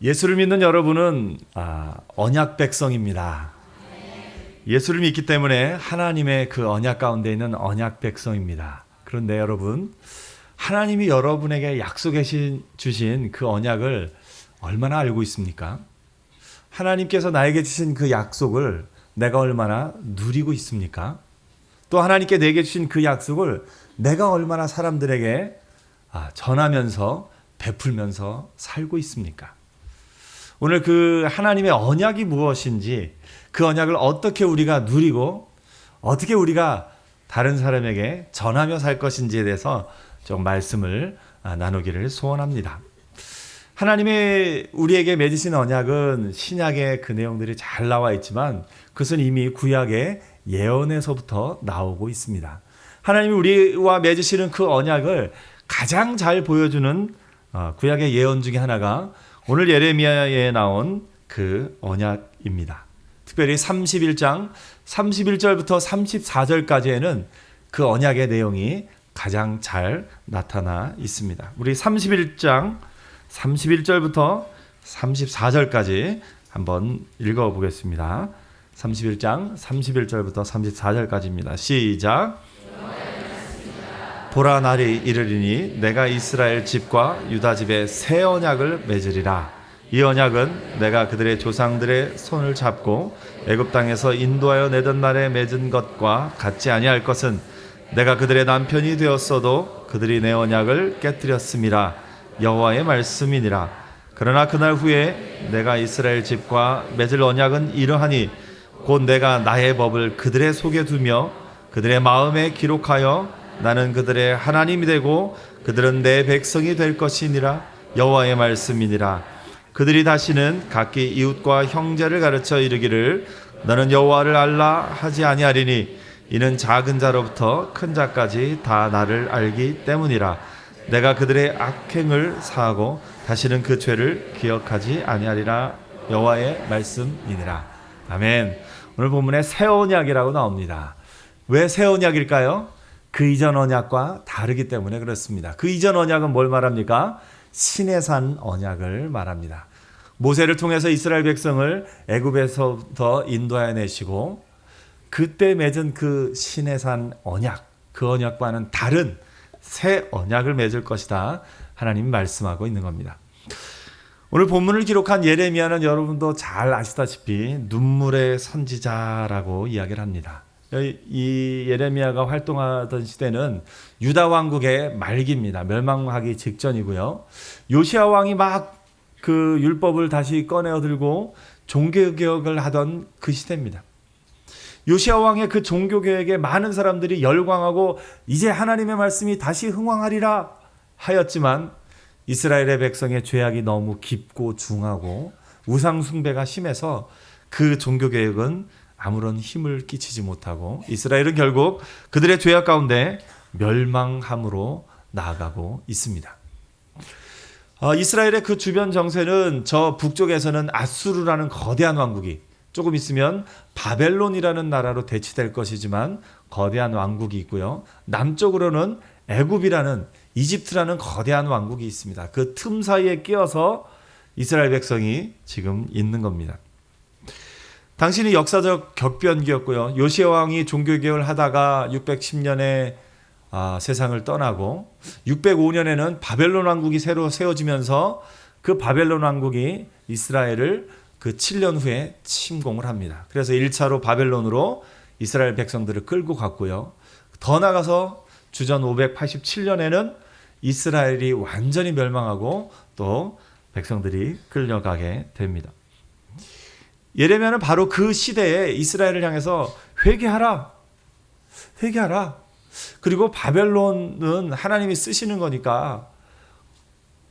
예수를 믿는 여러분은 언약 백성입니다. 예수를 믿기 때문에 하나님의 그 언약 가운데 있는 언약 백성입니다. 그런데 여러분, 하나님이 여러분에게 약속해 주신 그 언약을 얼마나 알고 있습니까? 하나님께서 나에게 주신 그 약속을 내가 얼마나 누리고 있습니까? 또 하나님께 내게 주신 그 약속을 내가 얼마나 사람들에게 전하면서 베풀면서 살고 있습니까? 오늘 그 하나님의 언약이 무엇인지, 그 언약을 어떻게 우리가 누리고 어떻게 우리가 다른 사람에게 전하며 살 것인지에 대해서 좀 말씀을 나누기를 소원합니다. 하나님의 우리에게 맺으신 언약은 신약의 그 내용들이 잘 나와 있지만 그것은 이미 구약의 예언에서부터 나오고 있습니다. 하나님이 우리와 맺으시는 그 언약을 가장 잘 보여주는 구약의 예언 중에 하나가 오늘 예레미야에 나온 그 언약입니다. 특별히 31장 31절부터 34절까지에는 그 언약의 내용이 가장 잘 나타나 있습니다. 우리 31장 31절부터 34절까지 한번 읽어보겠습니다. 31장 31절부터 34절까지입니다. 시작. 보라, 날이 이르리니 내가 이스라엘 집과 유다 집에 새 언약을 맺으리라. 이 언약은 내가 그들의 조상들의 손을 잡고 애굽 땅에서 인도하여 내던 날에 맺은 것과 같지 아니할 것은 내가 그들의 남편이 되었어도 그들이 내 언약을 깨뜨렸음이라. 여호와의 말씀이니라. 그러나 그날 후에 내가 이스라엘 집과 맺을 언약은 이러하니 곧 내가 나의 법을 그들의 속에 두며 그들의 마음에 기록하여 나는 그들의 하나님이 되고 그들은 내 백성이 될 것이니라. 여호와의 말씀이니라. 그들이 다시는 각기 이웃과 형제를 가르쳐 이르기를 너는 여호와를 알라 하지 아니하리니 이는 작은 자로부터 큰 자까지 다 나를 알기 때문이라. 내가 그들의 악행을 사하고 다시는 그 죄를 기억하지 아니하리라. 여호와의 말씀이니라. 아멘. 오늘 본문에 새 언약이라고 나옵니다. 왜 새 언약일까요? 그 이전 언약과 다르기 때문에 그렇습니다. 그 이전 언약은 뭘 말합니까? 시내산 언약을 말합니다. 모세를 통해서 이스라엘 백성을 애굽에서부터 인도하여 내시고 그때 맺은 그 시내산 언약, 그 언약과는 다른 새 언약을 맺을 것이다. 하나님이 말씀하고 있는 겁니다. 오늘 본문을 기록한 예레미야는 여러분도 잘 아시다시피 눈물의 선지자라고 이야기를 합니다. 이 예레미야가 활동하던 시대는 유다 왕국의 말기입니다. 멸망하기 직전이고요. 요시야 왕이 막 그 율법을 다시 꺼내어 들고 종교개혁을 하던 그 시대입니다. 요시야 왕의 그 종교개혁에 많은 사람들이 열광하고 이제 하나님의 말씀이 다시 흥왕하리라 하였지만 이스라엘의 백성의 죄악이 너무 깊고 중하고 우상 숭배가 심해서 그 종교개혁은 아무런 힘을 끼치지 못하고 이스라엘은 결국 그들의 죄악 가운데 멸망함으로 나아가고 있습니다. 이스라엘의 그 주변 정세는 저 북쪽에서는 아수르라는 거대한 왕국이 조금 있으면 바벨론이라는 나라로 대치될 것이지만 거대한 왕국이 있고요. 남쪽으로는 애굽이라는 이집트라는 거대한 왕국이 있습니다. 그 틈 사이에 끼어서 이스라엘 백성이 지금 있는 겁니다. 당신이 역사적 격변기였고요. 요시야 왕이 종교개혁을 하다가 610년에 세상을 떠나고 605년에는 바벨론 왕국이 새로 세워지면서 그 바벨론 왕국이 이스라엘을 그 7년 후에 침공을 합니다. 그래서 1차로 바벨론으로 이스라엘 백성들을 끌고 갔고요. 더 나가서 주전 587년에는 이스라엘이 완전히 멸망하고 또 백성들이 끌려가게 됩니다. 예레미야는 바로 그 시대에 이스라엘을 향해서 회개하라. 회개하라. 그리고 바벨론은 하나님이 쓰시는 거니까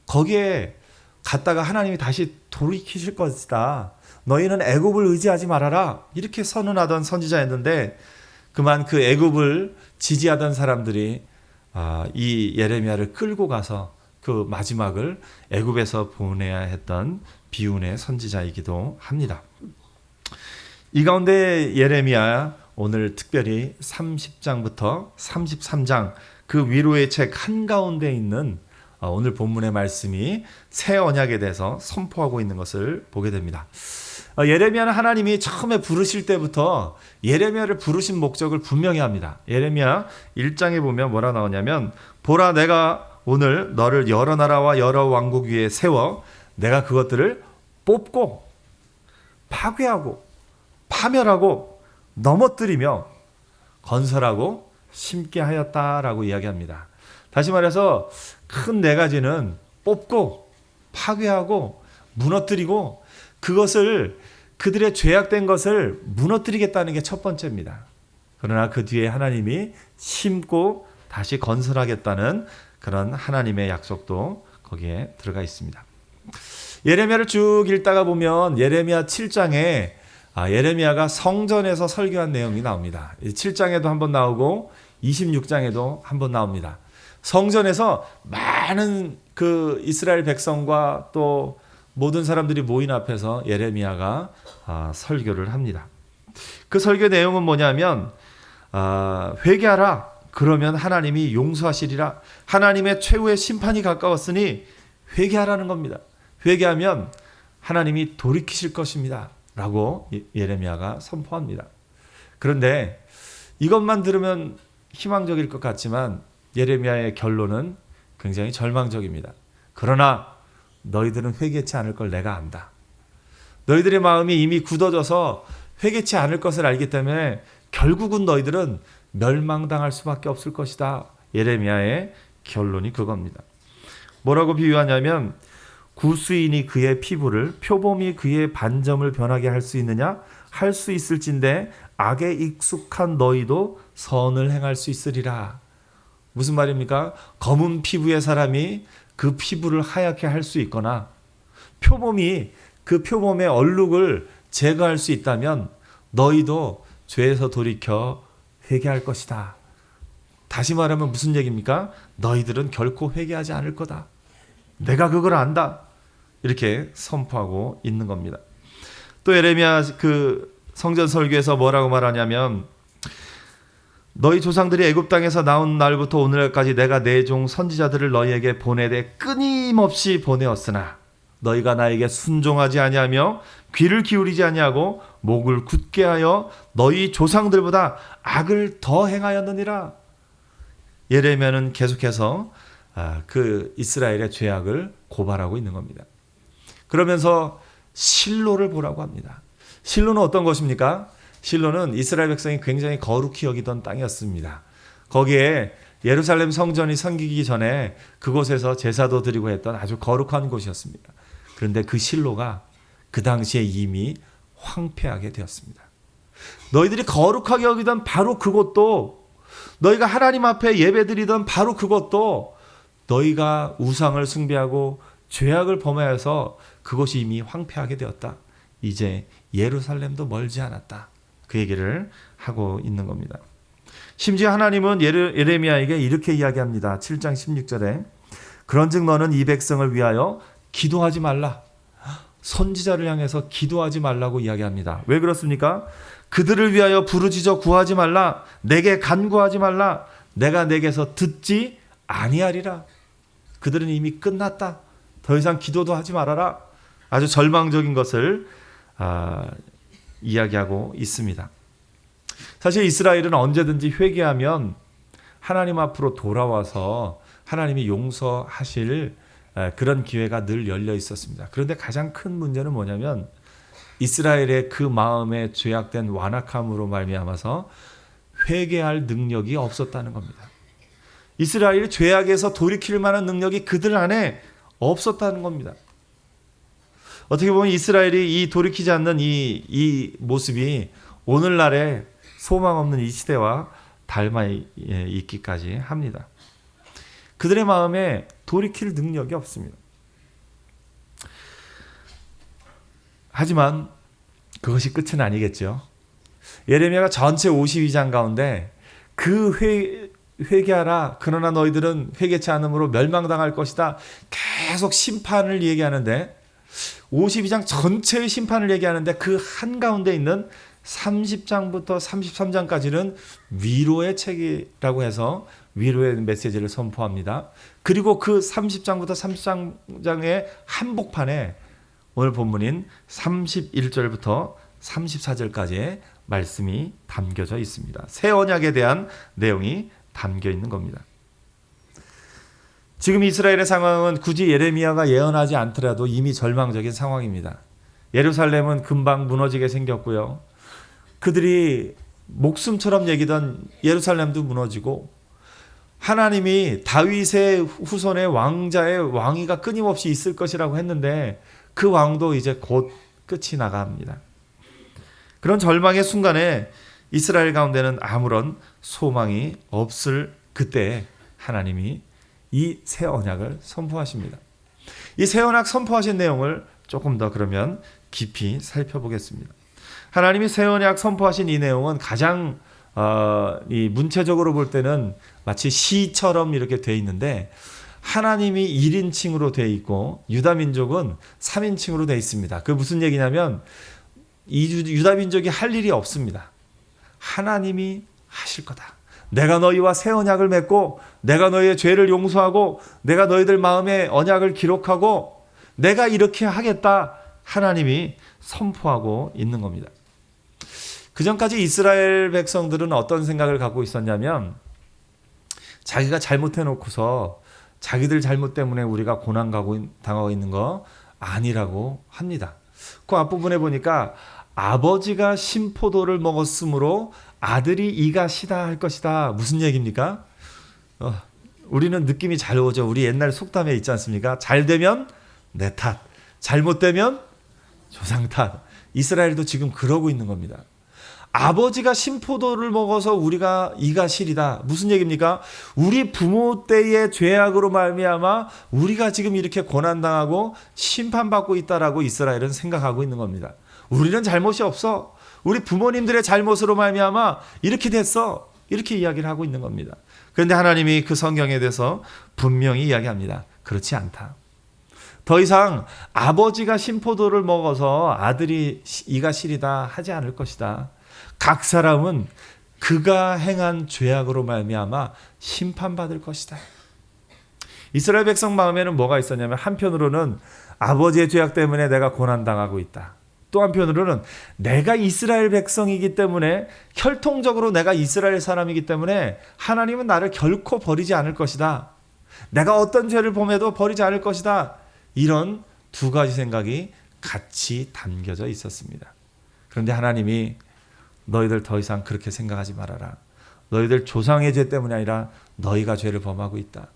거기에 갔다가 하나님이 다시 돌이키실 것이다. 너희는 애굽을 의지하지 말아라. 이렇게 선언하던 선지자였는데 그만 그 애굽을 지지하던 사람들이 이 예레미야를 끌고 가서 그 마지막을 애굽에서 보내야 했던 비운의 선지자이기도 합니다. 이 가운데 예레미야 오늘 특별히 30장부터 33장 그 위로의 책 한가운데 있는 오늘 본문의 말씀이 새 언약에 대해서 선포하고 있는 것을 보게 됩니다. 예레미야는 하나님이 처음에 부르실 때부터 예레미야를 부르신 목적을 분명히 합니다. 예레미야 1장에 보면 뭐라 나오냐면 보라 내가 오늘 너를 여러 나라와 여러 왕국 위에 세워 내가 그것들을 뽑고 파괴하고 파멸하고 넘어뜨리며 건설하고 심게 하였다라고 이야기합니다. 다시 말해서 큰 네 가지는 뽑고 파괴하고 무너뜨리고 그것을 그들의 죄악된 것을 무너뜨리겠다는 게 첫 번째입니다. 그러나 그 뒤에 하나님이 심고 다시 건설하겠다는 그런 하나님의 약속도 거기에 들어가 있습니다. 예레미야를 쭉 읽다가 보면 예레미야 7장에 예레미야가 성전에서 설교한 내용이 나옵니다. 7장에도 한번 나오고 26장에도 한번 나옵니다. 성전에서 많은 그 이스라엘 백성과 또 모든 사람들이 모인 앞에서 예레미야가 설교를 합니다. 그 설교 내용은 뭐냐면 회개하라 그러면 하나님이 용서하시리라. 하나님의 최후의 심판이 가까웠으니 회개하라는 겁니다. 회개하면 하나님이 돌이키실 것입니다 라고 예레미야가 선포합니다. 그런데 이것만 들으면 희망적일 것 같지만 예레미야의 결론은 굉장히 절망적입니다. 그러나 너희들은 회개치 않을 걸 내가 안다. 너희들의 마음이 이미 굳어져서 회개치 않을 것을 알기 때문에 결국은 너희들은 멸망당할 수밖에 없을 것이다. 예레미야의 결론이 그겁니다. 뭐라고 비유하냐면 구수인이 그의 피부를 표범이 그의 반점을 변하게 할 수 있느냐? 할 수 있을진데 악에 익숙한 너희도 선을 행할 수 있으리라. 무슨 말입니까? 검은 피부의 사람이 그 피부를 하얗게 할 수 있거나 표범이 그 표범의 얼룩을 제거할 수 있다면 너희도 죄에서 돌이켜 회개할 것이다. 다시 말하면 무슨 얘기입니까? 너희들은 결코 회개하지 않을 거다. 내가 그걸 안다. 이렇게 선포하고 있는 겁니다. 또 예레미야 그 성전 설교에서 뭐라고 말하냐면 너희 조상들이 애굽 땅에서 나온 날부터 오늘까지 내가 내 종 선지자들을 너희에게 보내되 끊임없이 보내었으나 너희가 나에게 순종하지 아니하며 귀를 기울이지 아니하고 목을 굳게 하여 너희 조상들보다 악을 더 행하였느니라. 예레미야는 계속해서 그 이스라엘의 죄악을 고발하고 있는 겁니다. 그러면서 실로를 보라고 합니다. 실로는 어떤 것입니까? 실로는 이스라엘 백성이 굉장히 거룩히 여기던 땅이었습니다. 거기에 예루살렘 성전이 생기기 전에 그곳에서 제사도 드리고 했던 아주 거룩한 곳이었습니다. 그런데 그 실로가 그 당시에 이미 황폐하게 되었습니다. 너희들이 거룩하게 여기던 바로 그곳도 너희가 하나님 앞에 예배드리던 바로 그것도 너희가 우상을 숭배하고 죄악을 범하여서 그것이 이미 황폐하게 되었다. 이제 예루살렘도 멀지 않았다. 그 얘기를 하고 있는 겁니다. 심지어 하나님은 예레미야에게 이렇게 이야기합니다. 7장 16절에 그런즉 너는 이 백성을 위하여 기도하지 말라. 선지자를 향해서 기도하지 말라고 이야기합니다. 왜 그렇습니까? 그들을 위하여 부르짖어 구하지 말라. 내게 간구하지 말라. 내가 내게서 듣지 아니하리라. 그들은 이미 끝났다. 더 이상 기도도 하지 말아라. 아주 절망적인 것을 이야기하고 있습니다. 사실 이스라엘은 언제든지 회개하면 하나님 앞으로 돌아와서 하나님이 용서하실 그런 기회가 늘 열려 있었습니다. 그런데 가장 큰 문제는 뭐냐면 이스라엘의 그 마음에 죄악된 완악함으로 말미암아서 회개할 능력이 없었다는 겁니다. 이스라엘이 죄악에서 돌이킬 만한 능력이 그들 안에 없었다는 겁니다. 어떻게 보면 이스라엘이 이 돌이키지 않는 이 모습이 오늘날의 소망 없는 이 시대와 닮아 있기까지 합니다. 그들의 마음에 돌이킬 능력이 없습니다. 하지만 그것이 끝은 아니겠죠. 예레미야가 전체 52장 가운데 그 회개하라. 그러나 너희들은 회개치 않음으로 멸망당할 것이다. 계속 심판을 얘기하는데 52장 전체의 심판을 얘기하는데 그 한가운데 있는 30장부터 33장까지는 위로의 책이라고 해서 위로의 메시지를 선포합니다. 그리고 그 30장부터 30장의 한복판에 오늘 본문인 31절부터 34절까지의 말씀이 담겨져 있습니다. 새 언약에 대한 내용이 담겨 있는 겁니다. 지금 이스라엘의 상황은 굳이 예레미야가 예언하지 않더라도 이미 절망적인 상황입니다. 예루살렘은 금방 무너지게 생겼고요. 그들이 목숨처럼 여기던 예루살렘도 무너지고, 하나님이 다윗의 후손의 왕자의 왕위가 끊임없이 있을 것이라고 했는데 그 왕도 이제 곧 끝이 나갑니다. 그런 절망의 순간에 이스라엘 가운데는 아무런 소망이 없을 그때 하나님이 이 새 언약을 선포하십니다. 이 새 언약 선포하신 내용을 조금 더 그러면 깊이 살펴보겠습니다. 하나님이 새 언약 선포하신 이 내용은 가장 이 문체적으로 볼 때는 마치 시처럼 이렇게 돼 있는데, 하나님이 1인칭으로 돼 있고 유다 민족은 3인칭으로 돼 있습니다. 그 무슨 얘기냐면 유다 민족이 할 일이 없습니다. 하나님이 하실 거다. 내가 너희와 새 언약을 맺고 내가 너희의 죄를 용서하고 내가 너희들 마음에 언약을 기록하고 내가 이렇게 하겠다. 하나님이 선포하고 있는 겁니다. 그전까지 이스라엘 백성들은 어떤 생각을 갖고 있었냐면, 자기가 잘못해놓고서 자기들 잘못 때문에 우리가 고난 당하고 있는 거 아니라고 합니다. 그 앞부분에 보니까 아버지가 신포도를 먹었으므로 아들이 이가 시다 할 것이다. 무슨 얘기입니까? 우리는 느낌이 잘 오죠. 우리 옛날 속담에 있지 않습니까? 잘 되면 내 탓, 잘못되면 조상 탓. 이스라엘도 지금 그러고 있는 겁니다. 아버지가 신포도를 먹어서 우리가 이가 시리다. 무슨 얘기입니까? 우리 부모 때의 죄악으로 말미암아 우리가 지금 이렇게 고난당하고 심판받고 있다라고 이스라엘은 생각하고 있는 겁니다. 우리는 잘못이 없어. 우리 부모님들의 잘못으로 말미암아 이렇게 됐어. 이렇게 이야기를 하고 있는 겁니다. 그런데 하나님이 그 성경에 대해서 분명히 이야기합니다. 그렇지 않다. 더 이상 아버지가 신포도를 먹어서 아들이 이가 시리다 하지 않을 것이다. 각 사람은 그가 행한 죄악으로 말미암아 심판받을 것이다. 이스라엘 백성 마음에는 뭐가 있었냐면, 한편으로는 아버지의 죄악 때문에 내가 고난당하고 있다. 또 한편으로는 내가 이스라엘 백성이기 때문에, 혈통적으로 내가 이스라엘 사람이기 때문에 하나님은 나를 결코 버리지 않을 것이다. 내가 어떤 죄를 범해도 버리지 않을 것이다. 이런 두 가지 생각이 같이 담겨져 있었습니다. 그런데 하나님이 너희들 더 이상 그렇게 생각하지 말아라. 너희들 조상의 죄 때문이 아니라 너희가 죄를 범하고 있다.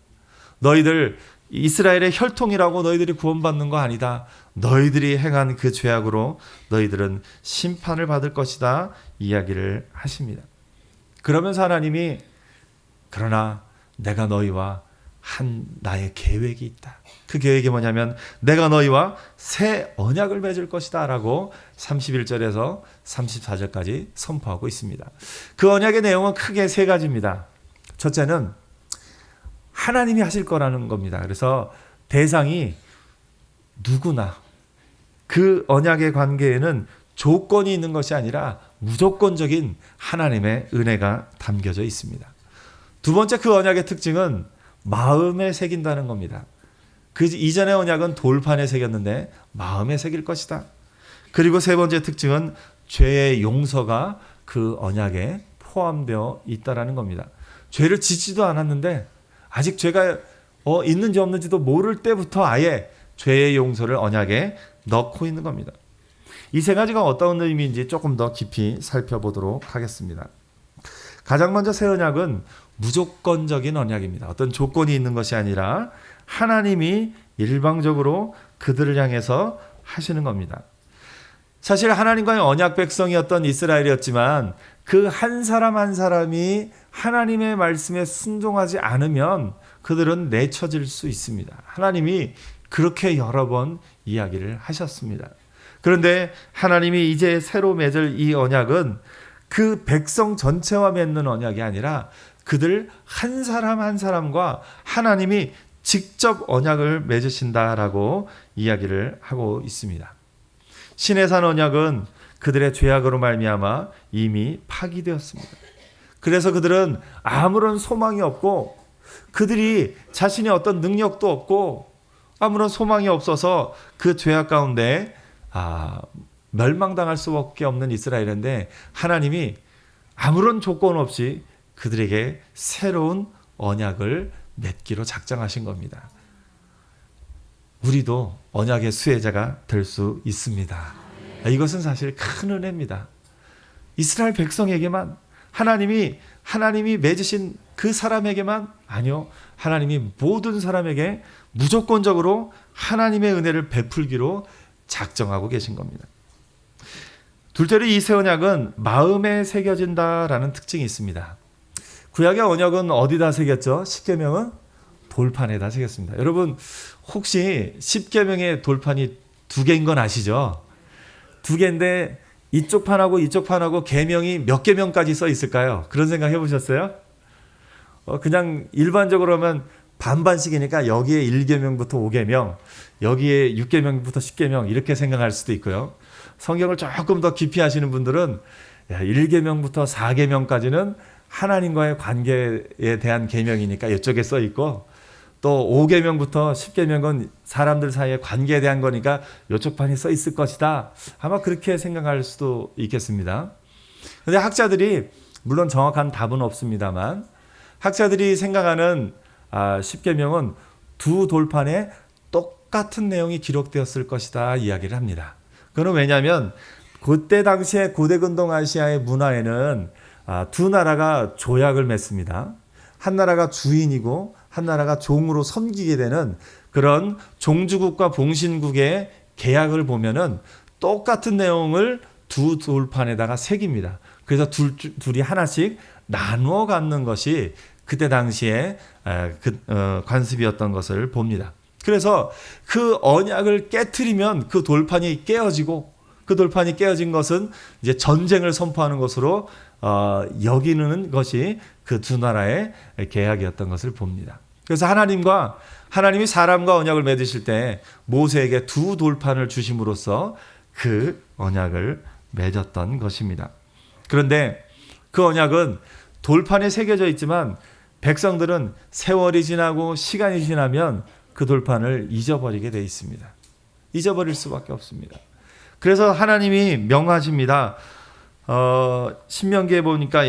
너희들 이스라엘의 혈통이라고 너희들이 구원받는 거 아니다. 너희들이 행한 그 죄악으로 너희들은 심판을 받을 것이다. 이야기를 하십니다. 그러면서 하나님이 그러나 내가 너희와 한 나의 계획이 있다. 그 계획이 뭐냐면 내가 너희와 새 언약을 맺을 것이다 라고 31절에서 34절까지 선포하고 있습니다. 그 언약의 내용은 크게 세 가지입니다. 첫째는 하나님이 하실 거라는 겁니다. 그래서 대상이 누구나, 그 언약의 관계에는 조건이 있는 것이 아니라 무조건적인 하나님의 은혜가 담겨져 있습니다. 두 번째, 그 언약의 특징은 마음에 새긴다는 겁니다. 그 이전의 언약은 돌판에 새겼는데 마음에 새길 것이다. 그리고 세 번째 특징은 죄의 용서가 그 언약에 포함되어 있다라는 겁니다. 죄를 짓지도 않았는데 아직 죄가 있는지 없는지도 모를 때부터 아예 죄의 용서를 언약에 넣고 있는 겁니다. 이 세 가지가 어떤 의미인지 조금 더 깊이 살펴보도록 하겠습니다. 가장 먼저 새 언약은 무조건적인 언약입니다. 어떤 조건이 있는 것이 아니라 하나님이 일방적으로 그들을 향해서 하시는 겁니다. 사실 하나님과의 언약 백성이었던 이스라엘이었지만 그 한 사람 한 사람이 하나님의 말씀에 순종하지 않으면 그들은 내쳐질 수 있습니다. 하나님이 그렇게 여러 번 이야기를 하셨습니다. 그런데 하나님이 이제 새로 맺을 이 언약은 그 백성 전체와 맺는 언약이 아니라 그들 한 사람 한 사람과 하나님이 직접 언약을 맺으신다라고 이야기를 하고 있습니다. 시내산 언약은 그들의 죄악으로 말미암아 이미 파기되었습니다. 그래서 그들은 아무런 소망이 없고 그들이 자신의 어떤 능력도 없고 아무런 소망이 없어서 그 죄악 가운데 멸망당할 수밖에 없는 이스라엘인데 하나님이 아무런 조건 없이 그들에게 새로운 언약을 맺기로 작정하신 겁니다. 우리도 언약의 수혜자가 될 수 있습니다. 이것은 사실 큰 은혜입니다. 이스라엘 백성에게만 하나님이 맺으신 그 사람에게만 아니요, 하나님이 모든 사람에게 무조건적으로 하나님의 은혜를 베풀기로 작정하고 계신 겁니다. 둘째로 이 새 언약은 마음에 새겨진다라는 특징이 있습니다. 구약의 언약은 어디다 새겼죠? 십계명은 돌판에다 새겼습니다. 여러분 혹시 십계명의 돌판이 두 개인 건 아시죠? 두 개인데 이쪽 판하고 이쪽 판하고 계명이 몇 계명까지 써 있을까요? 그런 생각 해보셨어요? 그냥 일반적으로 하면 반반씩이니까 여기에 1계명부터 5계명, 여기에 6계명부터 10계명 이렇게 생각할 수도 있고요. 성경을 조금 더 깊이 하시는 분들은 1계명부터 4계명까지는 하나님과의 관계에 대한 계명이니까 이쪽에 써 있고 또 5계명부터 10계명은 사람들 사이의 관계에 대한 거니까 이쪽 판이 써 있을 것이다. 아마 그렇게 생각할 수도 있겠습니다. 그런데 학자들이 물론 정확한 답은 없습니다만 학자들이 생각하는 10계명은 두 돌판에 똑같은 내용이 기록되었을 것이다 이야기를 합니다. 그건 왜냐하면 그때 당시에 고대근동 아시아의 문화에는 두 나라가 조약을 맺습니다. 한 나라가 주인이고 한 나라가 종으로 섬기게 되는 그런 종주국과 봉신국의 계약을 보면은 똑같은 내용을 두 돌판에다가 새깁니다. 그래서 둘이 하나씩 나누어 갖는 것이 그때 당시에 관습이었던 것을 봅니다. 그래서 그 언약을 깨트리면 그 돌판이 깨어지고 그 돌판이 깨어진 것은 이제 전쟁을 선포하는 것으로 여기는 것이 그 두 나라의 계약이었던 것을 봅니다. 그래서 하나님이 사람과 언약을 맺으실 때 모세에게 두 돌판을 주심으로써 그 언약을 맺었던 것입니다. 그런데 그 언약은 돌판에 새겨져 있지만 백성들은 세월이 지나고 시간이 지나면 그 돌판을 잊어버리게 돼 있습니다. 잊어버릴 수밖에 없습니다. 그래서 하나님이 명하십니다. 신명기에 보니까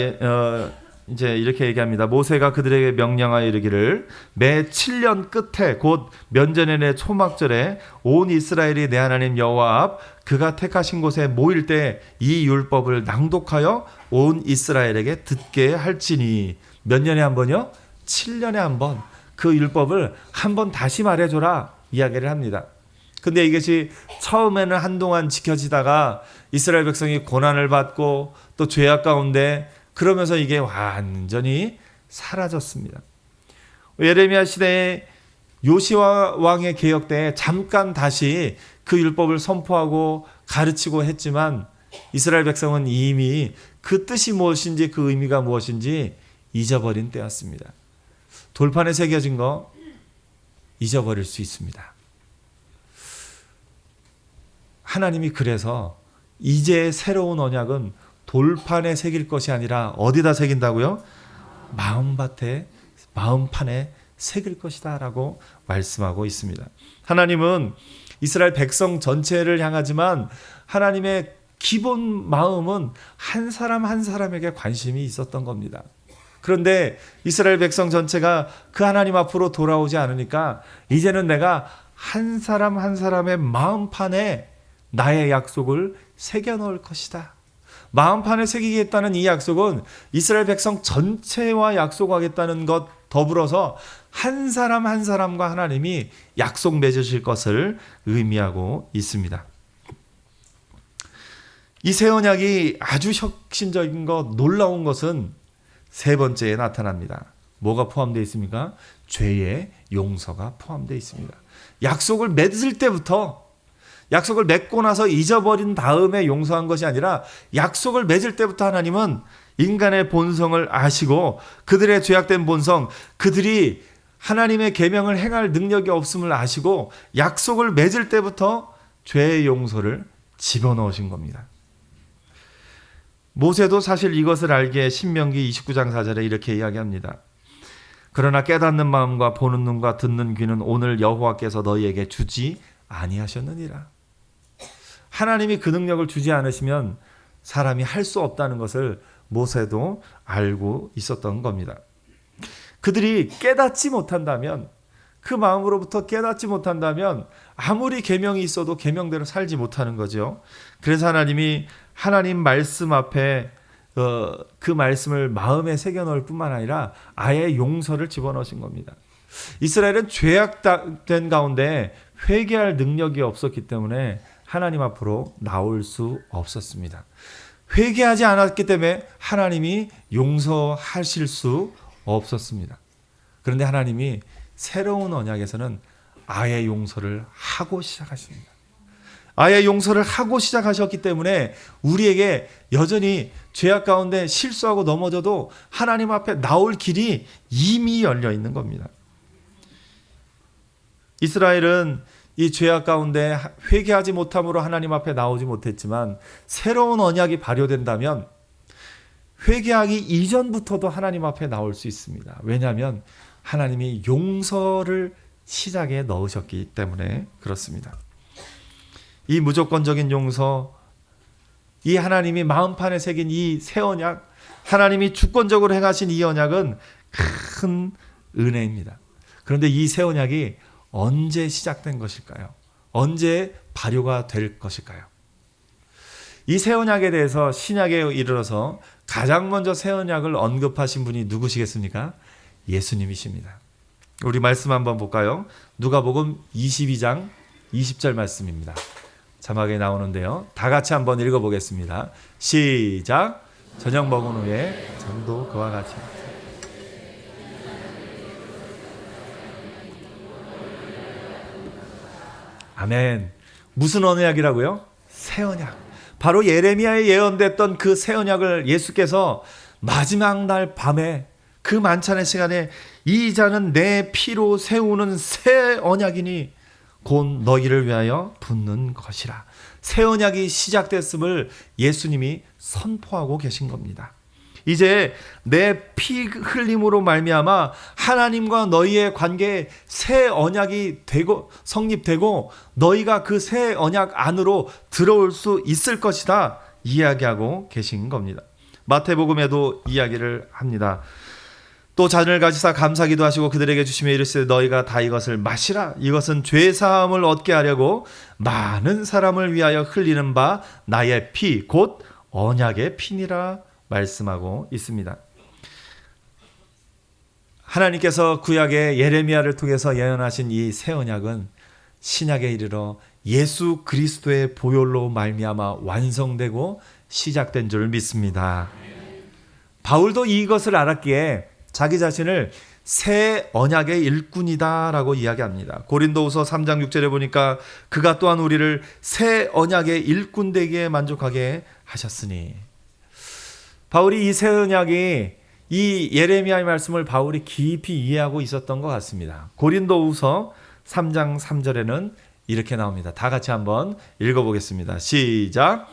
이제 이렇게 얘기합니다. 모세가 그들에게 명령하여 이르기를 매 7년 끝에 곧 면전의 초막절에 온 이스라엘이 내 하나님 여호와 앞 그가 택하신 곳에 모일 때 이 율법을 낭독하여 온 이스라엘에게 듣게 할지니 몇 년에 한 번요? 7년에 한 번 그 율법을 한 번 다시 말해줘라 이야기를 합니다. 근데 이것이 처음에는 한동안 지켜지다가 이스라엘 백성이 고난을 받고 또 죄악 가운데 그러면서 이게 완전히 사라졌습니다. 예레미야 시대에 요시야 왕의 개혁 때 잠깐 다시 그 율법을 선포하고 가르치고 했지만 이스라엘 백성은 이미 그 뜻이 무엇인지 그 의미가 무엇인지 잊어버린 때였습니다. 돌판에 새겨진 거 잊어버릴 수 있습니다. 하나님이 그래서 이제 새로운 언약은 돌판에 새길 것이 아니라 어디다 새긴다고요? 마음판에 새길 것이다 라고 말씀하고 있습니다. 하나님은 이스라엘 백성 전체를 향하지만 하나님의 기본 마음은 한 사람 한 사람에게 관심이 있었던 겁니다. 그런데 이스라엘 백성 전체가 그 하나님 앞으로 돌아오지 않으니까 이제는 내가 한 사람 한 사람의 마음판에 나의 약속을 새겨 넣을 것이다. 마음판에 새기겠다는 이 약속은 이스라엘 백성 전체와 약속하겠다는 것 더불어서 한 사람 한 사람과 하나님이 약속 맺으실 것을 의미하고 있습니다. 이 새 언약이 아주 혁신적인 것, 놀라운 것은 세 번째에 나타납니다. 뭐가 포함되어 있습니까? 죄의 용서가 포함되어 있습니다. 약속을 맺을 때부터 약속을 맺고 나서 잊어버린 다음에 용서한 것이 아니라 약속을 맺을 때부터 하나님은 인간의 본성을 아시고 그들의 죄악된 본성, 그들이 하나님의 계명을 행할 능력이 없음을 아시고 약속을 맺을 때부터 죄의 용서를 집어넣으신 겁니다. 모세도 사실 이것을 알기에 신명기 29장 4절에 이렇게 이야기합니다. 그러나 깨닫는 마음과 보는 눈과 듣는 귀는 오늘 여호와께서 너희에게 주지 아니하셨느니라. 하나님이 그 능력을 주지 않으시면 사람이 할 수 없다는 것을 모세도 알고 있었던 겁니다. 그들이 깨닫지 못한다면, 그 마음으로부터 깨닫지 못한다면 아무리 계명이 있어도 계명대로 살지 못하는 거죠. 그래서 하나님이 하나님 말씀 앞에 그 말씀을 마음에 새겨넣을 뿐만 아니라 아예 용서를 집어넣으신 겁니다. 이스라엘은 죄악된 가운데 회개할 능력이 없었기 때문에 하나님 앞으로 나올 수 없었습니다. 회개하지 않았기 때문에 하나님이 용서하실 수 없었습니다. 그런데 하나님이 새로운 언약에서는 아예 용서를 하고 시작하십니다. 아예 용서를 하고 시작하셨기 때문에 우리에게 여전히 죄악 가운데 실수하고 넘어져도 하나님 앞에 나올 길이 이미 열려 있는 겁니다. 이스라엘은 이 죄악 가운데 회개하지 못함으로 하나님 앞에 나오지 못했지만 새로운 언약이 발효된다면 회개하기 이전부터도 하나님 앞에 나올 수 있습니다. 왜냐하면 하나님이 용서를 시작에 넣으셨기 때문에 그렇습니다. 이 무조건적인 용서, 이 하나님이 마음판에 새긴 이 새 언약, 하나님이 주권적으로 행하신 이 언약은 큰 은혜입니다. 그런데 이 새 언약이 언제 시작된 것일까요? 언제 발효가 될 것일까요? 이 새 언약에 대해서 신약에 이르러서 가장 먼저 새 언약을 언급하신 분이 누구시겠습니까? 예수님이십니다. 우리 말씀 한번 볼까요? 누가복음 22장 20절 말씀입니다. 자막에 나오는데요. 다 같이 한번 읽어보겠습니다. 시작. 저녁 먹은 후에 전도 그와 같이. 아멘. 무슨 언약이라고요? 새 언약. 바로 예레미야에 예언됐던 그 새 언약을 예수께서 마지막 날 밤에 그 만찬의 시간에 이 잔은 내 피로 세우는 새 언약이니 곧 너희를 위하여 붓는 것이라. 새 언약이 시작됐음을 예수님이 선포하고 계신 겁니다. 이제 내 피 흘림으로 말미암아 하나님과 너희의 관계에 새 언약이 되고 성립되고 너희가 그 새 언약 안으로 들어올 수 있을 것이다 이야기하고 계신 겁니다. 마태복음에도 이야기를 합니다. 또 잔을 가지사 감사기도 하시고 그들에게 주시며 이르시되 너희가 다 이것을 마시라. 이것은 죄 사함을 얻게 하려고 많은 사람을 위하여 흘리는 바 나의 피 곧 언약의 피니라 말씀하고 있습니다. 하나님께서 구약의 예레미야를 통해서 예언하신 이 새 언약은 신약에 이르러 예수 그리스도의 보혈로 말미암아 완성되고 시작된 줄 믿습니다. 바울도 이것을 알았기에 자기 자신을 새 언약의 일꾼이다라고 이야기합니다. 고린도후서 3장 6절에 보니까 그가 또한 우리를 새 언약의 일꾼 되기에 만족하게 하셨으니. 바울이 이 새 언약이 이 예레미야의 말씀을 바울이 깊이 이해하고 있었던 것 같습니다. 고린도후서 3장 3절에는 이렇게 나옵니다. 다 같이 한번 읽어보겠습니다. 시작.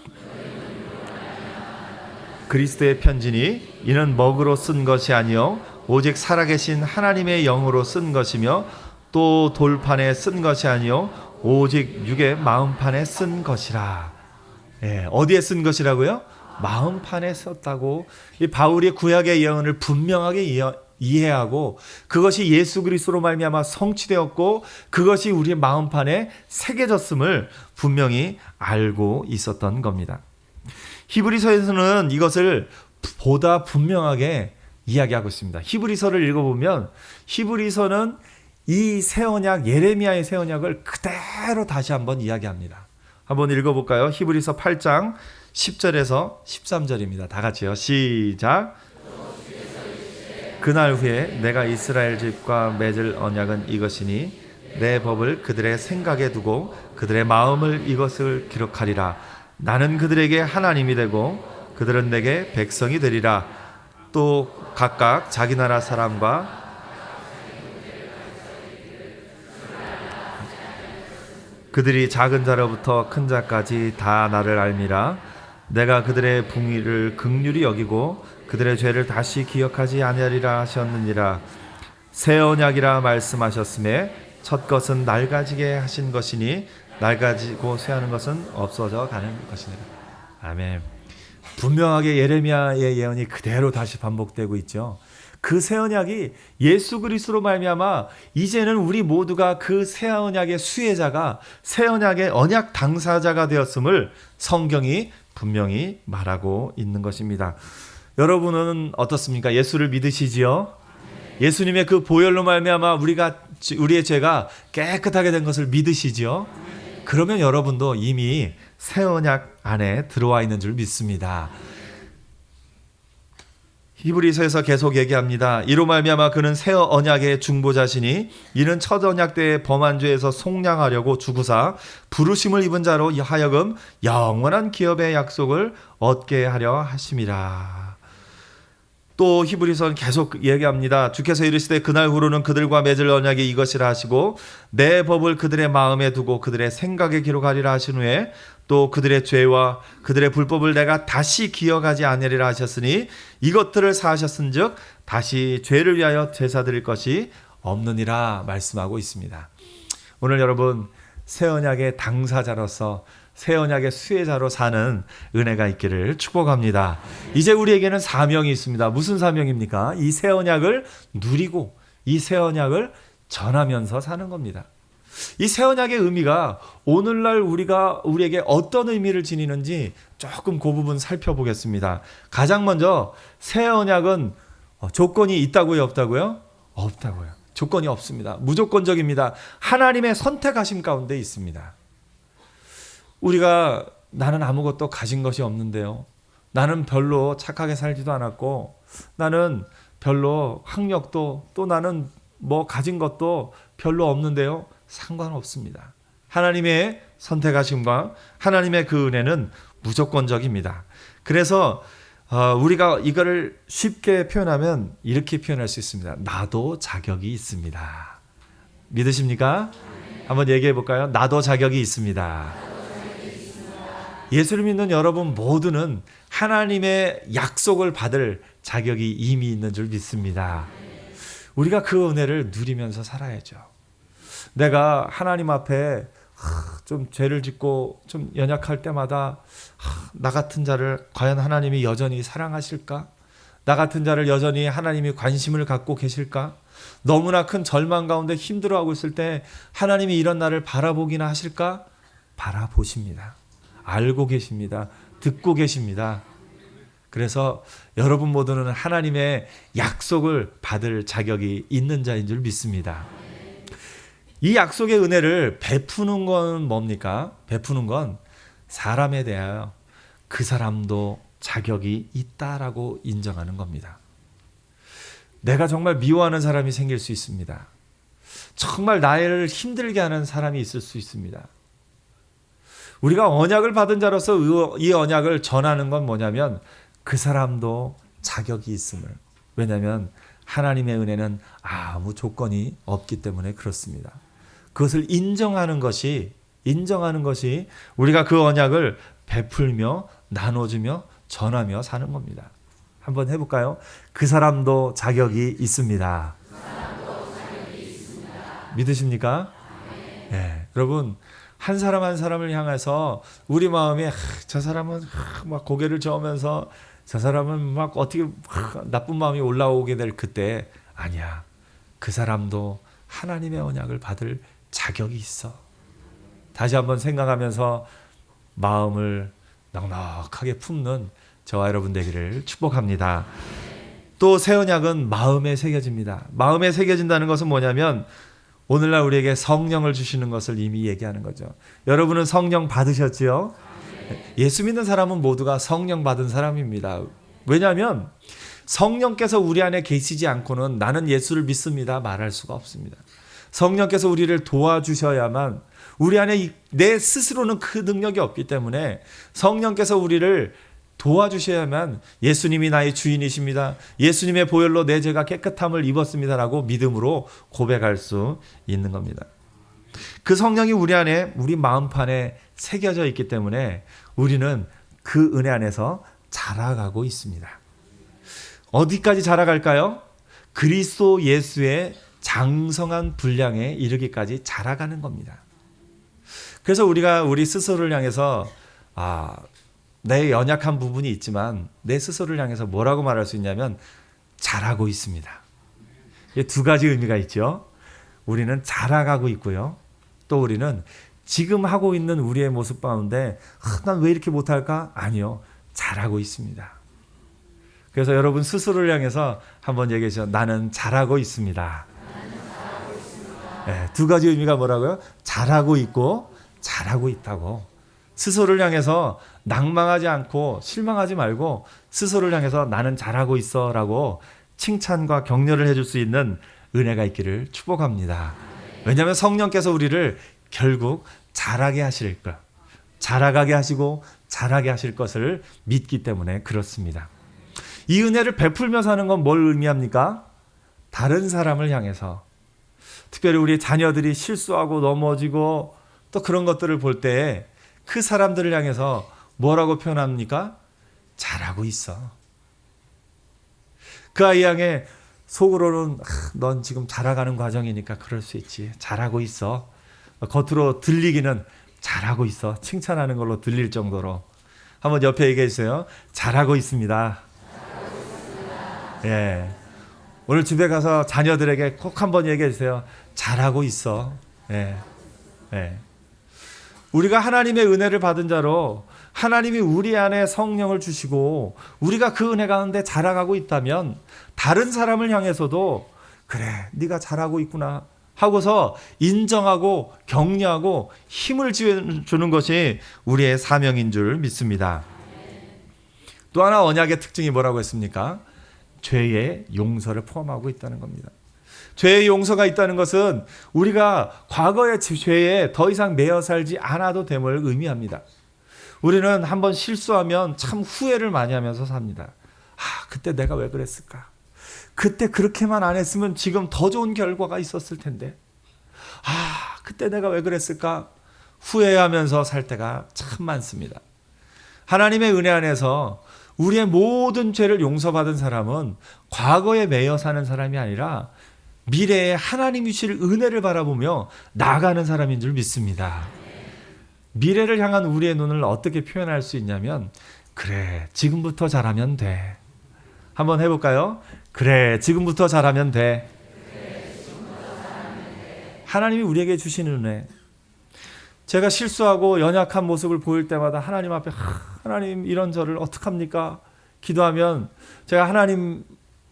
그리스도의 편지니 이는 먹으로 쓴 것이 아니요 오직 살아계신 하나님의 영으로 쓴 것이며 또 돌판에 쓴 것이 아니요 오직 육의 마음판에 쓴 것이라. 어디에 쓴 것이라고요? 마음판에 썼다고 이 바울이 구약의 예언을 분명하게 이해하고 그것이 예수 그리스도로 말미암아 성취되었고 그것이 우리의 마음판에 새겨졌음을 분명히 알고 있었던 겁니다. 히브리서에서는 이것을 보다 분명하게 이야기하고 있습니다. 히브리서를 읽어보면 히브리서는 이 새 언약, 예레미야의 새 언약을 그대로 다시 한번 이야기합니다. 한번 읽어볼까요? 히브리서 8장 10절에서 13절입니다. 다 같이요. 시작. 그날 후에 내가 이스라엘 집과 맺을 언약은 이것이니 내 법을 그들의 생각에 두고 그들의 마음을 이것을 기록하리라. 나는 그들에게 하나님이 되고 그들은 내게 백성이 되리라. 또 각각 자기 나라 사람과 그들이 작은 자로부터 큰 자까지 다 나를 알미라. 내가 그들의 불의를 긍휼히 여기고 그들의 죄를 다시 기억하지 아니하리라 하셨느니라. 새 언약이라 말씀하셨음에 첫 것은 낡아지게 하신 것이니 낡아지고 쇠하는 것은 없어져 가는 것이니라. 아멘. 분명하게 예레미야의 예언이 그대로 다시 반복되고 있죠. 그 새 언약이 예수 그리스도로 말미암아 이제는 우리 모두가 그 새 언약의 수혜자가, 새 언약의 언약 당사자가 되었음을 성경이 분명히 말하고 있는 것입니다. 여러분은 어떻습니까? 예수를 믿으시지요? 예수님의 그 보혈로 말미암아 우리의 죄가 깨끗하게 된 것을 믿으시지요? 그러면 여러분도 이미 새 언약 안에 들어와 있는 줄 믿습니다. 히브리서에서 계속 얘기합니다. 이로 말미암아 그는 새 언약의 중보자시니 이는 첫 언약 때의 범한 죄에서 속량하려고 죽으사 부르심을 입은 자로 하여금 영원한 기업의 약속을 얻게 하려 하심이라. 또 히브리서는 계속 얘기합니다. 주께서 이르시되 그날 후로는 그들과 맺을 언약이 이것이라 하시고 내 법을 그들의 마음에 두고 그들의 생각에 기록하리라 하신 후에 또 그들의 죄와 그들의 불법을 내가 다시 기억하지 아니리라 하셨으니 이것들을 사하셨은즉 다시 죄를 위하여 제사 드릴 것이 없느니라 말씀하고 있습니다. 오늘 여러분 새 언약의 당사자로서 새 언약의 수혜자로 사는 은혜가 있기를 축복합니다. 이제 우리에게는 사명이 있습니다. 무슨 사명입니까? 이 새 언약을 누리고 이 새 언약을 전하면서 사는 겁니다. 이 새 언약의 의미가 오늘날 우리에게 어떤 의미를 지니는지 조금 그 부분 살펴보겠습니다. 가장 먼저 새 언약은 조건이 있다고요, 없다고요? 없다고요. 조건이 없습니다. 무조건적입니다. 하나님의 선택하심 가운데 있습니다. 우리가 나는 아무것도 가진 것이 없는데요. 나는 별로 착하게 살지도 않았고 나는 별로 학력도 또 나는 뭐 가진 것도 별로 없는데요. 상관없습니다. 하나님의 선택하심과 하나님의 그 은혜는 무조건적입니다. 그래서 우리가 이거를 쉽게 표현하면 이렇게 표현할 수 있습니다. 나도 자격이 있습니다. 믿으십니까? 한번 얘기해 볼까요? 나도 자격이 있습니다. 예수를 믿는 여러분 모두는 하나님의 약속을 받을 자격이 이미 있는 줄 믿습니다. 우리가 그 은혜를 누리면서 살아야죠. 내가 하나님 앞에 좀 죄를 짓고 좀 연약할 때마다 나 같은 자를 과연 하나님이 여전히 사랑하실까? 나 같은 자를 여전히 하나님이 관심을 갖고 계실까? 너무나 큰 절망 가운데 힘들어하고 있을 때 하나님이 이런 나를 바라보기나 하실까? 바라보십니다. 알고 계십니다. 듣고 계십니다. 그래서 여러분 모두는 하나님의 약속을 받을 자격이 있는 자인 줄 믿습니다. 이 약속의 은혜를 베푸는 건 뭡니까? 베푸는 건 사람에 대하여 그 사람도 자격이 있다라고 인정하는 겁니다. 내가 정말 미워하는 사람이 생길 수 있습니다. 정말 나를 힘들게 하는 사람이 있을 수 있습니다. 우리가 언약을 받은 자로서 이 언약을 전하는 건 뭐냐면 그 사람도 자격이 있음을. 왜냐하면 하나님의 은혜는 아무 조건이 없기 때문에 그렇습니다. 그것을 인정하는 것이 우리가 그 언약을 베풀며 나눠주며 전하며 사는 겁니다. 한번 해볼까요? 그 사람도 자격이 있습니다. 믿으십니까? 네. 여러분 한 사람 한 사람을 향해서 우리 마음에 저 사람은 막 고개를 저으면서 저 사람은 막 어떻게 나쁜 마음이 올라오게 될 그때 아니야. 그 사람도 하나님의 언약을 받을 자격이 있어. 다시 한번 생각하면서 마음을 넉넉하게 품는 저와 여러분 되기를 축복합니다. 또 새 언약은 마음에 새겨집니다. 마음에 새겨진다는 것은 뭐냐면 오늘날 우리에게 성령을 주시는 것을 이미 얘기하는 거죠. 여러분은 성령 받으셨지요? 예수 믿는 사람은 모두가 성령 받은 사람입니다. 왜냐하면 성령께서 우리 안에 계시지 않고는 나는 예수를 믿습니다 말할 수가 없습니다. 성령께서 우리를 도와주셔야만 우리 안에 내 스스로는 그 능력이 없기 때문에 성령께서 우리를 도와주셔야만 예수님이 나의 주인이십니다. 예수님의 보혈로 내 죄가 깨끗함을 입었습니다라고 믿음으로 고백할 수 있는 겁니다. 그 성령이 우리 안에 우리 마음판에 새겨져 있기 때문에 우리는 그 은혜 안에서 자라가고 있습니다. 어디까지 자라갈까요? 그리스도 예수의 장성한 분량에 이르기까지 자라가는 겁니다. 그래서 우리가 우리 스스로를 향해서 내 연약한 부분이 있지만 내 스스로를 향해서 뭐라고 말할 수 있냐면 잘하고 있습니다. 이게 두 가지 의미가 있죠. 우리는 자라가고 있고요. 또 우리는 지금 하고 있는 우리의 모습 가운데 난 왜 이렇게 못할까? 아니요. 잘하고 있습니다. 그래서 여러분 스스로를 향해서 한번 얘기해 주세요. 나는 잘하고 있습니다. 네, 두 가지 의미가 뭐라고요? 잘하고 있고 잘하고 있다고. 스스로를 향해서 낭망하지 않고 실망하지 말고 스스로를 향해서 나는 잘하고 있어 라고 칭찬과 격려를 해줄 수 있는 은혜가 있기를 축복합니다. 왜냐하면 성령께서 우리를 결국 잘하게 하실 것, 자라가게 하시고 잘하게 하실 것을 믿기 때문에 그렇습니다. 이 은혜를 베풀며 사는 건 뭘 의미합니까? 다른 사람을 향해서, 특별히 우리 자녀들이 실수하고 넘어지고 또 그런 것들을 볼 때 그 사람들을 향해서 뭐라고 표현합니까? 잘하고 있어. 그 아이 향해 속으로는 넌 지금 자라가는 과정이니까 그럴 수 있지. 잘하고 있어. 겉으로 들리기는 잘하고 있어. 칭찬하는 걸로 들릴 정도로. 한번 옆에 얘기해 주세요. 잘하고 있습니다. 예. 오늘 집에 가서 자녀들에게 꼭 한번 얘기해 주세요. 잘하고 있어. 예. 예. 우리가 하나님의 은혜를 받은 자로 하나님이 우리 안에 성령을 주시고 우리가 그 은혜 가운데 자라가고 있다면 다른 사람을 향해서도 그래, 네가 잘하고 있구나 하고서 인정하고 격려하고 힘을 주는 것이 우리의 사명인 줄 믿습니다. 또 하나 언약의 특징이 뭐라고 했습니까? 죄의 용서를 포함하고 있다는 겁니다. 죄의 용서가 있다는 것은 우리가 과거의 죄에 더 이상 매여 살지 않아도 됨을 의미합니다. 우리는 한번 실수하면 참 후회를 많이 하면서 삽니다. 그때 내가 왜 그랬을까? 그때 그렇게만 안 했으면 지금 더 좋은 결과가 있었을 텐데. 그때 내가 왜 그랬을까? 후회하면서 살 때가 참 많습니다. 하나님의 은혜 안에서 우리의 모든 죄를 용서받은 사람은 과거에 매여 사는 사람이 아니라 미래에 하나님이 주실 은혜를 바라보며 나아가는 사람인 줄 믿습니다. 미래를 향한 우리의 눈을 어떻게 표현할 수 있냐면 그래, 지금부터 잘하면 돼. 한번 해볼까요? 그래, 지금부터 잘하면 돼. 하나님이 우리에게 주시는 은혜. 제가 실수하고 연약한 모습을 보일 때마다 하나님 앞에 하나님 이런 저를 어떡합니까? 기도하면 제가 하나님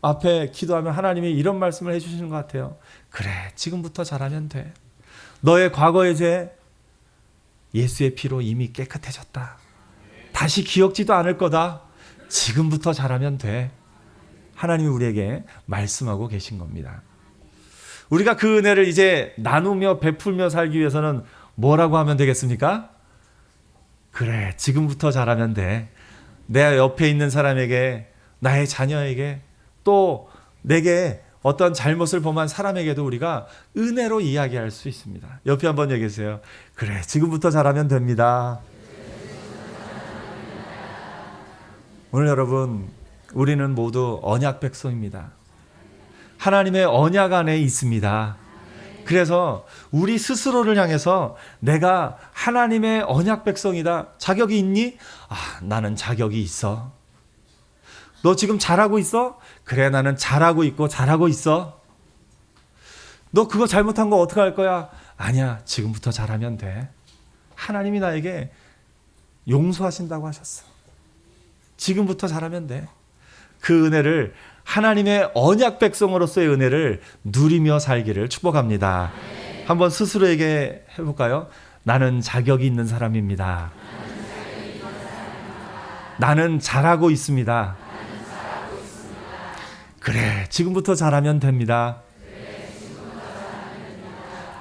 앞에 기도하면 하나님이 이런 말씀을 해주시는 것 같아요. 그래, 지금부터 잘하면 돼. 너의 과거의 죄 예수의 피로 이미 깨끗해졌다. 다시 기억지도 않을 거다. 지금부터 잘하면 돼. 하나님이 우리에게 말씀하고 계신 겁니다. 우리가 그 은혜를 이제 나누며 베풀며 살기 위해서는 뭐라고 하면 되겠습니까? 그래, 지금부터 잘하면 돼. 내 옆에 있는 사람에게, 나의 자녀에게, 또 내게 어떤 잘못을 범한 사람에게도 우리가 은혜로 이야기할 수 있습니다. 옆에 한번 얘기해 주세요. 그래, 지금부터 잘하면 됩니다. 오늘 여러분, 우리는 모두 언약 백성입니다. 하나님의 언약 안에 있습니다. 그래서 우리 스스로를 향해서 내가 하나님의 언약 백성이다. 자격이 있니? 나는 자격이 있어. 너 지금 잘하고 있어? 그래, 나는 잘하고 있고 잘하고 있어. 너 그거 잘못한 거 어떡할 거야? 아니야, 지금부터 잘하면 돼. 하나님이 나에게 용서하신다고 하셨어. 지금부터 잘하면 돼. 그 은혜를, 하나님의 언약 백성으로서의 은혜를 누리며 살기를 축복합니다. 한번 스스로에게 해볼까요? 나는 자격이 있는 사람입니다. 나는 잘하고 있습니다. 그래, 지금부터 잘하면 됩니다.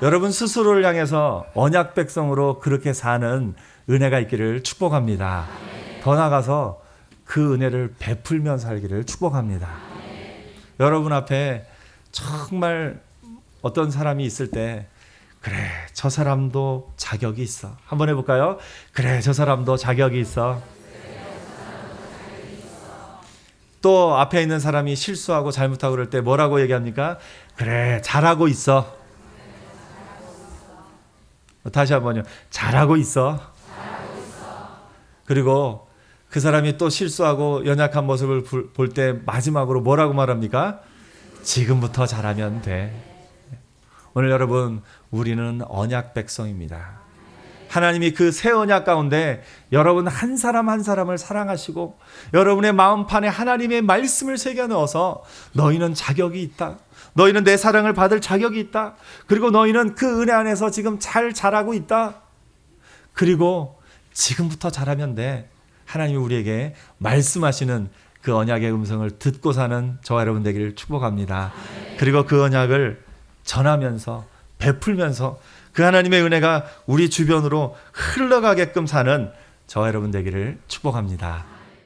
여러분 스스로를 향해서 언약 백성으로 그렇게 사는 은혜가 있기를 축복합니다. 더 나아가서 그 은혜를 베풀며 살기를 축복합니다. 여러분 앞에 정말 어떤 사람이 있을 때 그래, 저 사람도 자격이 있어. 한번 해볼까요? 그래, 저 사람도 자격이 있어. 또 앞에 있는 사람이 실수하고 잘못하고 그럴 때 뭐라고 얘기합니까? 그래, 잘하고 있어. 다시 한번요. 잘하고 있어. 그리고 그 사람이 또 실수하고 연약한 모습을 볼 때 마지막으로 뭐라고 말합니까? 지금부터 잘하면 돼. 오늘 여러분, 우리는 언약 백성입니다. 하나님이 그 새 언약 가운데 여러분 한 사람 한 사람을 사랑하시고 여러분의 마음판에 하나님의 말씀을 새겨 넣어서 너희는 자격이 있다. 너희는 내 사랑을 받을 자격이 있다. 그리고 너희는 그 은혜 안에서 지금 잘 자라고 있다. 그리고 지금부터 잘하면 돼. 하나님이 우리에게 말씀하시는 그 언약의 음성을 듣고 사는 저와 여러분 되기를 축복합니다. 그리고 그 언약을 전하면서 베풀면서 그 하나님의 은혜가 우리 주변으로 흘러가게끔 사는 저와 여러분 되기를 축복합니다.